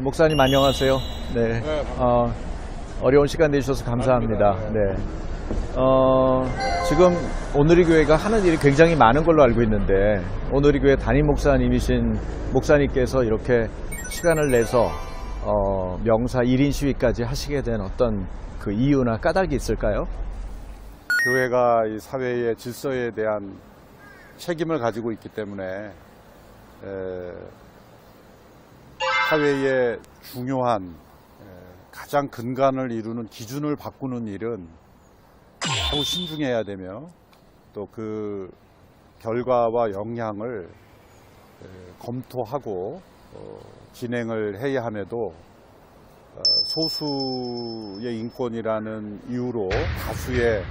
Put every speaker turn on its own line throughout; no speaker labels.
목사님 안녕하세요. 네. 어려운 시간 내주셔서 감사합니다. 네. 지금 오늘의 교회가 하는 일이 굉장히 많은 걸로 알고 있는데 오늘의 교회 담임 목사님이신 목사님께서 이렇게 시간을 내서 명사 1인 시위까지 하시게 된 어떤 그 이유나 까닭이 있을까요?
교회가 이 사회의 질서에 대한 책임을 가지고 있기 때문에 사회의 중요한 가장 근간을 이루는 기준을 바꾸는 일은 매우 신중해야 되며 또 그 결과와 영향을 검토하고 진행을 해야 함에도 소수의 인권이라는 이유로 다수의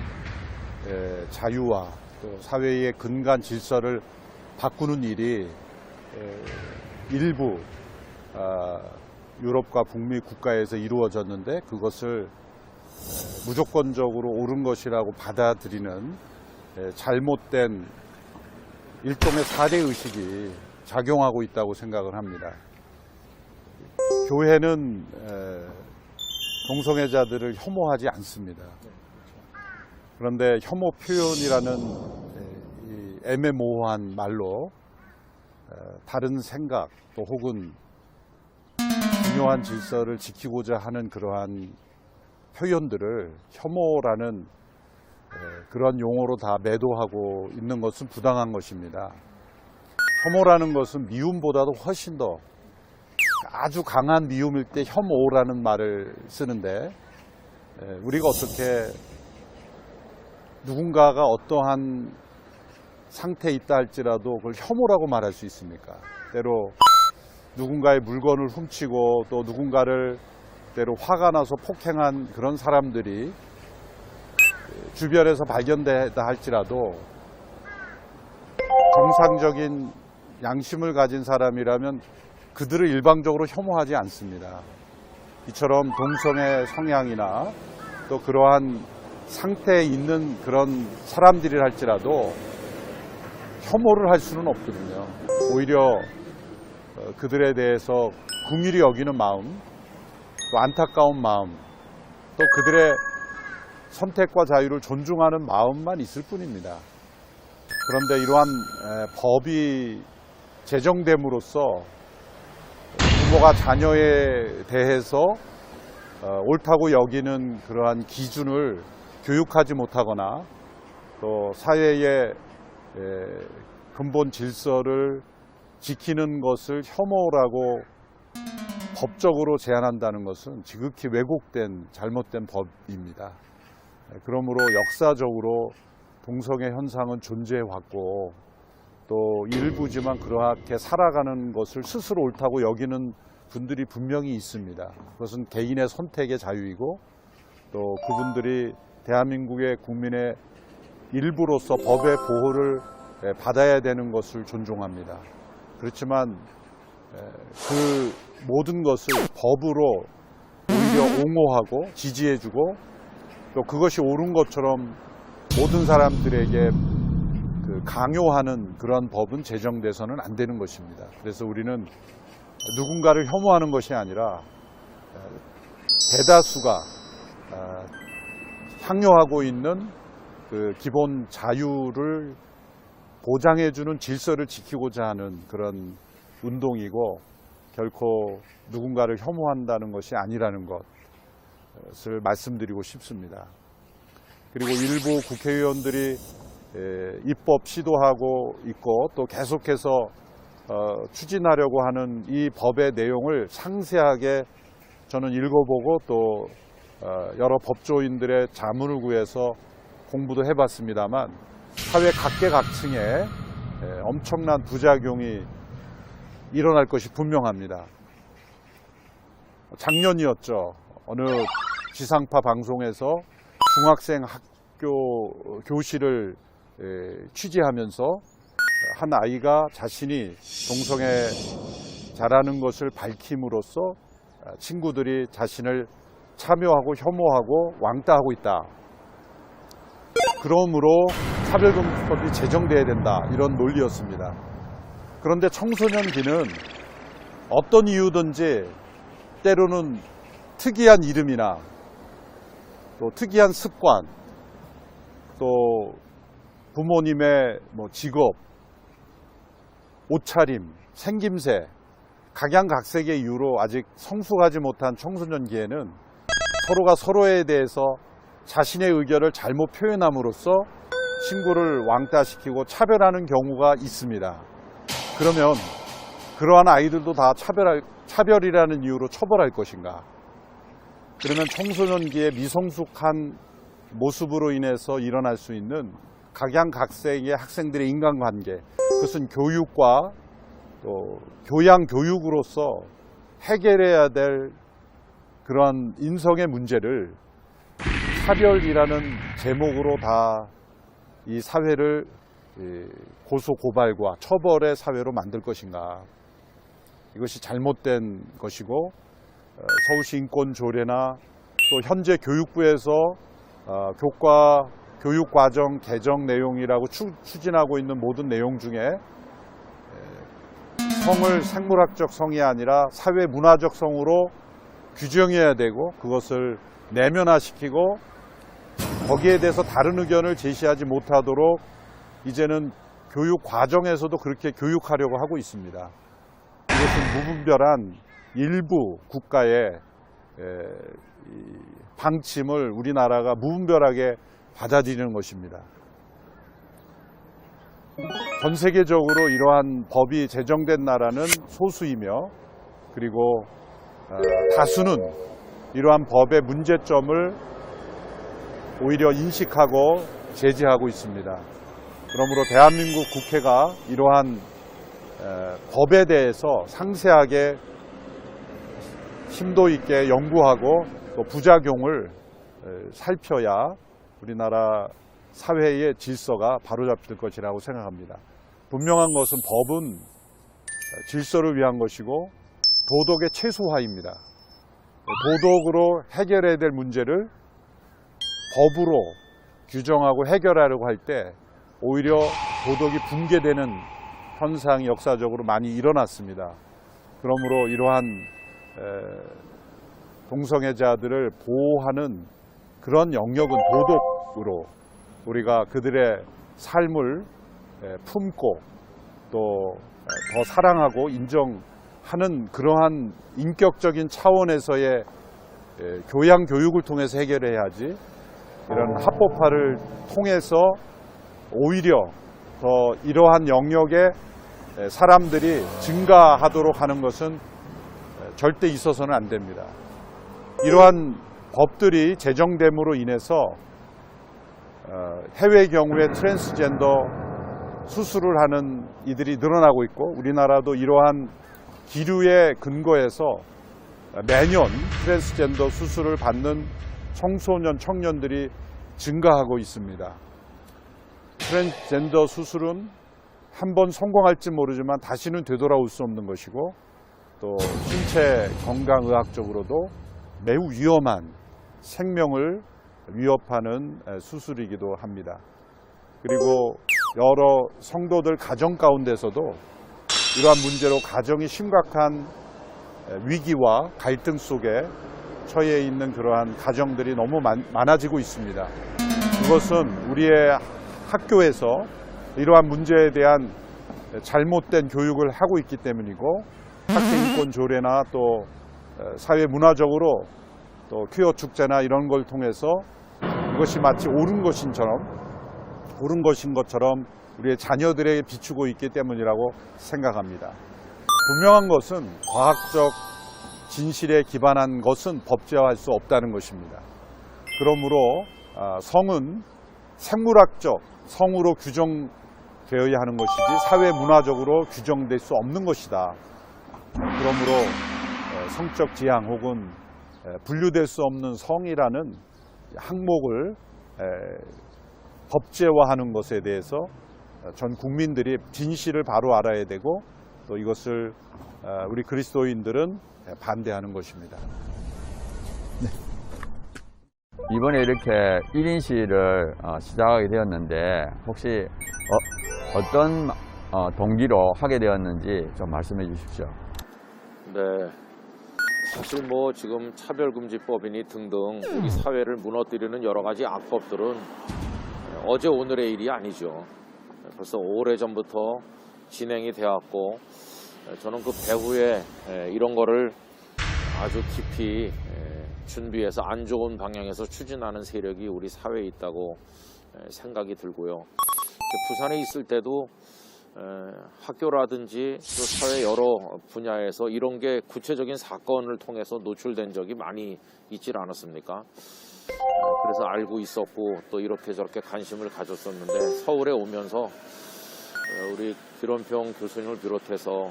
자유와 또 사회의 근간 질서를 바꾸는 일이 일부 유럽과 북미 국가에서 이루어졌는데 그것을 무조건적으로 옳은 것이라고 받아들이는 잘못된 일종의 사대의식이 작용하고 있다고 생각을 합니다. 교회는 동성애자들을 혐오하지 않습니다. 그런데 혐오 표현이라는 이 애매모호한 말로 다른 생각 또 혹은 중요한 질서를 지키고자 하는 그러한 표현들을 혐오라는 그런 용어로 다 매도하고 있는 것은 부당한 것입니다. 혐오라는 것은 미움보다도 훨씬 더 아주 강한 미움일 때 혐오라는 말을 쓰는데 우리가 어떻게 누군가가 어떠한 상태에 있다 할지라도 그걸 혐오라고 말할 수 있습니까? 때로 누군가의 물건을 훔치고 또 누군가를 때로 화가 나서 폭행한 그런 사람들이 주변에서 발견되다 할지라도 정상적인 양심을 가진 사람이라면 그들을 일방적으로 혐오하지 않습니다. 이처럼 동성애 성향이나 또 그러한 상태에 있는 그런 사람들이 할지라도 혐오를 할 수는 없거든요. 오히려 그들에 대해서 긍휼히 여기는 마음, 또 안타까운 마음, 또 그들의 선택과 자유를 존중하는 마음만 있을 뿐입니다. 그런데 이러한 법이 제정됨으로써 부모가 자녀에 대해서 옳다고 여기는 그러한 기준을 교육하지 못하거나 또 사회의 근본 질서를 지키는 것을 혐오라고 법적으로 제한한다는 것은 지극히 왜곡된 잘못된 법입니다. 그러므로 역사적으로 동성애 현상은 존재해왔고 또 일부지만 그렇게 살아가는 것을 스스로 옳다고 여기는 분들이 분명히 있습니다. 그것은 개인의 선택의 자유이고 또 그분들이 대한민국의 국민의 일부로서 법의 보호를 받아야 되는 것을 존중합니다. 그렇지만 그 모든 것을 법으로 오히려 옹호하고 지지해주고 또 그것이 옳은 것처럼 모든 사람들에게 강요하는 그런 법은 제정돼서는 안 되는 것입니다. 그래서 우리는 누군가를 혐오하는 것이 아니라 대다수가 향유하고 있는 그 기본 자유를 보장해주는 질서를 지키고자 하는 그런 운동이고 결코 누군가를 혐오한다는 것이 아니라는 것을 말씀드리고 싶습니다. 그리고 일부 국회의원들이 입법 시도하고 있고 또 계속해서 추진하려고 하는 이 법의 내용을 상세하게 저는 읽어보고 또 여러 법조인들의 자문을 구해서 공부도 해봤습니다만 사회 각계각층에 엄청난 부작용이 일어날 것이 분명합니다. 작년이었죠. 어느 지상파 방송에서 중학생 학교 교실을 취재하면서 한 아이가 자신이 동성애자라는 것을 밝힘으로써 친구들이 자신을 참여하고 혐오하고 왕따하고 있다. 그러므로 차별금지법이 제정돼야 된다. 이런 논리였습니다. 그런데 청소년기는 어떤 이유든지 때로는 특이한 이름이나 또 특이한 습관, 또 부모님의 뭐 직업, 옷차림, 생김새, 각양각색의 이유로 아직 성숙하지 못한 청소년기에는 서로가 서로에 대해서 자신의 의견을 잘못 표현함으로써 친구를 왕따시키고 차별하는 경우가 있습니다. 그러면 그러한 아이들도 다 차별이라는 이유로 처벌할 것인가? 그러면 청소년기에 미성숙한 모습으로 인해서 일어날 수 있는 각양각색의 학생들의 인간관계, 그것은 교육과 또 교양 교육으로서 해결해야 될 그러한 인성의 문제를 차별이라는 제목으로 다 이 사회를 고소 고발과 처벌의 사회로 만들 것인가? 이것이 잘못된 것이고, 서울시 인권조례나 또 현재 교육부에서 교육과정 개정 내용이라고 추진하고 있는 모든 내용 중에 성을 생물학적 성이 아니라 사회 문화적 성으로 규정해야 되고, 그것을 내면화시키고 거기에 대해서 다른 의견을 제시하지 못하도록 이제는 교육 과정에서도 그렇게 교육하려고 하고 있습니다. 이것은 무분별한 일부 국가의 방침을 우리나라가 무분별하게 받아들이는 것입니다. 전 세계적으로 이러한 법이 제정된 나라는 소수이며, 그리고 다수는 이러한 법의 문제점을 오히려 인식하고 제재하고 있습니다. 그러므로 대한민국 국회가 이러한 법에 대해서 상세하게 심도 있게 연구하고 또 부작용을 살펴야 우리나라 사회의 질서가 바로잡힐 것이라고 생각합니다. 분명한 것은 법은 질서를 위한 것이고 도덕의 최소화입니다. 도덕으로 해결해야 될 문제를 법으로 규정하고 해결하려고 할 때 오히려 도덕이 붕괴되는 현상이 역사적으로 많이 일어났습니다. 그러므로 이러한 동성애자들을 보호하는 그런 영역은 도덕으로 우리가 그들의 삶을 품고 또 더 사랑하고 인정하는 그러한 인격적인 차원에서의 교양 교육을 통해서 해결해야지, 이런 합법화를 통해서 오히려 더 이러한 영역에 사람들이 증가하도록 하는 것은 절대 있어서는 안 됩니다. 이러한 법들이 제정됨으로 인해서 해외 경우에 트랜스젠더 수술을 하는 이들이 늘어나고 있고, 우리나라도 이러한 기류에 근거해서 매년 트랜스젠더 수술을 받는 청소년, 청년들이 증가하고 있습니다. 트랜스젠더 수술은 한번 성공할지 모르지만 다시는 되돌아올 수 없는 것이고, 또 신체 건강의학적으로도 매우 위험한, 생명을 위협하는 수술이기도 합니다. 그리고 여러 성도들 가정 가운데서도 이러한 문제로 가정이 심각한 위기와 갈등 속에 처해 있는 그러한 가정들이 너무 많아지고 있습니다. 그것은 우리의 학교에서 이러한 문제에 대한 잘못된 교육을 하고 있기 때문이고, 학생인권 조례나 또 사회 문화적으로 또 퀴어 축제나 이런 걸 통해서 이것이 마치 옳은 것인 것처럼 우리의 자녀들에게 비추고 있기 때문이라고 생각합니다. 분명한 것은 과학적 진실에 기반한 것은 법제화할 수 없다는 것입니다. 그러므로 성은 생물학적 성으로 규정되어야 하는 것이지 사회 문화적으로 규정될 수 없는 것이다. 그러므로 성적 지향 혹은 분류될 수 없는 성이라는 항목을 법제화하는 것에 대해서 전 국민들이 진실을 바로 알아야 되고, 또 이것을 우리 그리스도인들은 반대하는 것입니다.
네. 이번에 이렇게 1인 시위를 시작하게 되었는데, 혹시 어떤 동기로 하게 되었는지 좀 말씀해 주십시오.
네,
사실 뭐 지금 차별금지법이니 등등 우리 사회를 무너뜨리는 여러 가지 악법들은 어제 오늘의 일이 아니죠. 벌써 오래전부터 진행이 되었고 저는 그 배후에 이런 거를 아주 깊이 준비해서 안 좋은 방향에서 추진하는 세력이 우리 사회에 있다고 생각이 들고요. 부산에 있을 때도 학교라든지 또 사회 여러 분야에서 이런 게 구체적인 사건을 통해서 노출된 적이 많이 있질 않았습니까? 그래서 알고 있었고 또 이렇게 저렇게 관심을 가졌었는데 서울에 오면서 우리 기론평 교수님을 비롯해서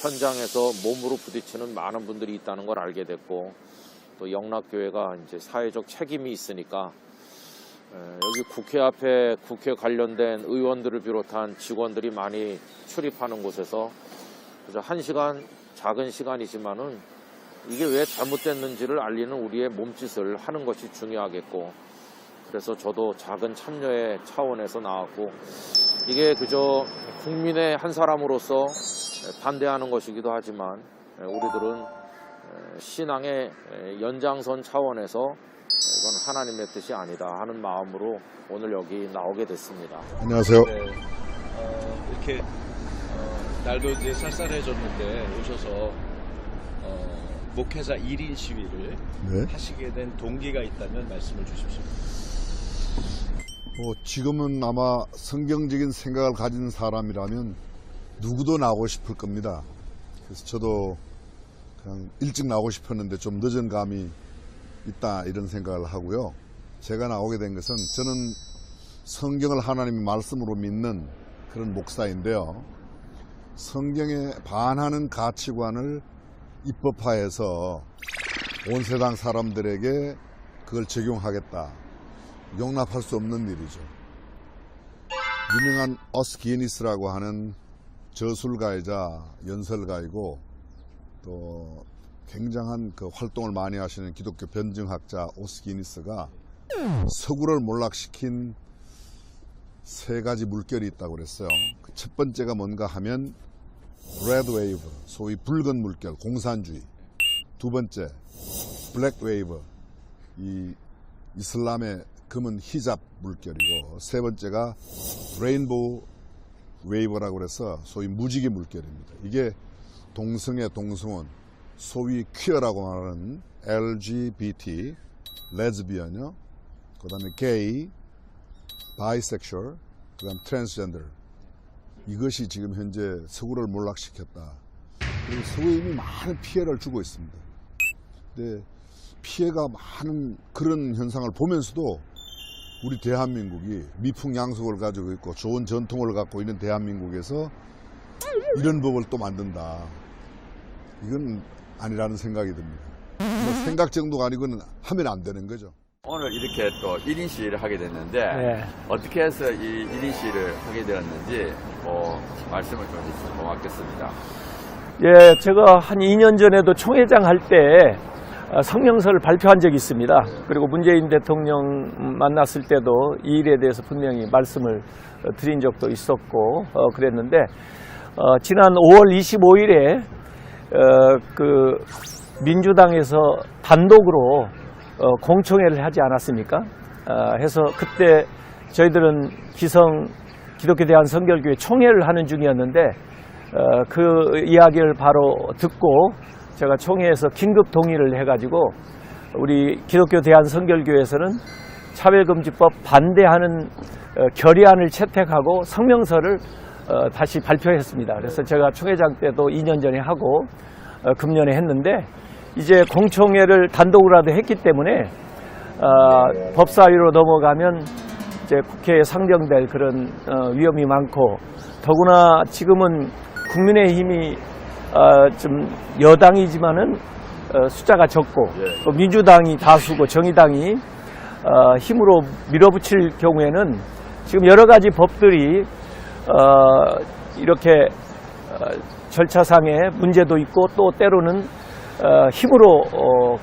현장에서 몸으로 부딪히는 많은 분들이 있다는 걸 알게 됐고 또 영락교회가 이제 사회적 책임이 있으니까 여기 국회 앞에 국회 관련된 의원들을 비롯한 직원들이 많이 출입하는 곳에서 그저 1시간 작은 시간이지만은 이게 왜 잘못됐는지를 알리는 우리의 몸짓을 하는 것이 중요하겠고 그래서 저도 작은 참여의 차원에서 나왔고 이게 그저 국민의 한 사람으로서 반대하는 것이기도 하지만 우리들은 신앙의 연장선 차원에서 이건 하나님의 뜻이 아니다 하는 마음으로 오늘 여기 나오게 됐습니다.
안녕하세요.
네, 이렇게 날도 이제 쌀쌀해졌는데 오셔서 목회자 1인 시위를
네.
하시게 된 동기가 있다면 말씀을 주십시오.
지금은 아마 성경적인 생각을 가진 사람이라면 누구도 나오고 싶을 겁니다. 그래서 저도 그냥 일찍 나오고 싶었는데 좀 늦은 감이 있다 이런 생각을 하고요. 제가 나오게 된 것은 저는 성경을 하나님의 말씀으로 믿는 그런 목사인데요. 성경에 반하는 가치관을 입법화해서 온 세상 사람들에게 그걸 적용하겠다. 용납할 수 없는 일이죠. 유명한 어스기니스라고 하는 저술가이자 연설가이고 또 굉장한 그 활동을 많이 하시는 기독교 변증학자 오스기니스가 서구를 몰락시킨 3가지 물결이 있다고 그랬어요. 그 첫 번째가 뭔가 하면 레드 웨이브, 소위 붉은 물결, 공산주의. 두 번째, 블랙 웨이브, 이 이슬람의 금은 히잡 물결이고, 세 번째가 레인보우 웨이브라고 그래서 소위 무지개 물결입니다. 이게 동성애, 동성혼, 소위 퀴어라고 말하는 LGBT, 레즈비언요, 그 다음에 게이, 바이섹슈얼, 그 다음 트랜스젠더. 이것이 지금 현재 서구를 몰락시켰다. 그리고 서구에 이미 많은 피해를 주고 있습니다. 근데 피해가 많은 그런 현상을 보면서도 우리 대한민국이 미풍양속을 가지고 있고 좋은 전통을 갖고 있는 대한민국에서 이런 법을 또 만든다. 이건 아니라는 생각이 듭니다. 생각 정도가 아니고는 하면 안 되는 거죠.
오늘 이렇게 또 1인 시위를 하게 됐는데
네.
어떻게 해서 이 1인 시위를 하게 되었는지 말씀을 좀 해주시면 고맙겠습니다.
예, 제가 한 2년 전에도 총회장 할 때 성명서를 발표한 적이 있습니다. 그리고 문재인 대통령 만났을 때도 이 일에 대해서 분명히 말씀을 드린 적도 있었고 그랬는데 지난 5월 25일에 그 민주당에서 단독으로 공청회를 하지 않았습니까? 해서 그때 저희들은 기독교 대한성결교회 총회를 하는 중이었는데 그 이야기를 바로 듣고 제가 총회에서 긴급 동의를 해가지고 우리 기독교 대한성결교회에서는 차별금지법 반대하는 결의안을 채택하고 성명서를 다시 발표했습니다. 그래서 제가 총회장 때도 2년 전에 하고 금년에 했는데 이제 공청회를 단독으로라도 했기 때문에 법사위로 넘어가면 이제 국회에 상정될 그런 위험이 많고 더구나 지금은 국민의힘이 좀 여당이지만은 숫자가 적고 또 민주당이 다수고 정의당이 힘으로 밀어붙일 경우에는 지금 여러 가지 법들이 이렇게 절차상의 문제도 있고 또 때로는 힘으로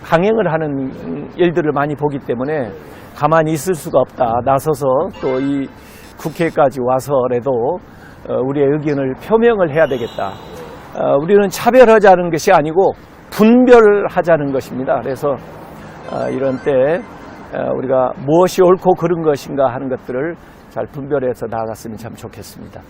강행을 하는 일들을 많이 보기 때문에 가만히 있을 수가 없다. 나서서 또 이 국회까지 와서라도 우리의 의견을 표명을 해야 되겠다. 우리는 차별하자는 것이 아니고 분별하자는 것입니다. 그래서 이런 때 우리가 무엇이 옳고 그른 것인가 하는 것들을 잘 분별해서 나아갔으면 참 좋겠습니다.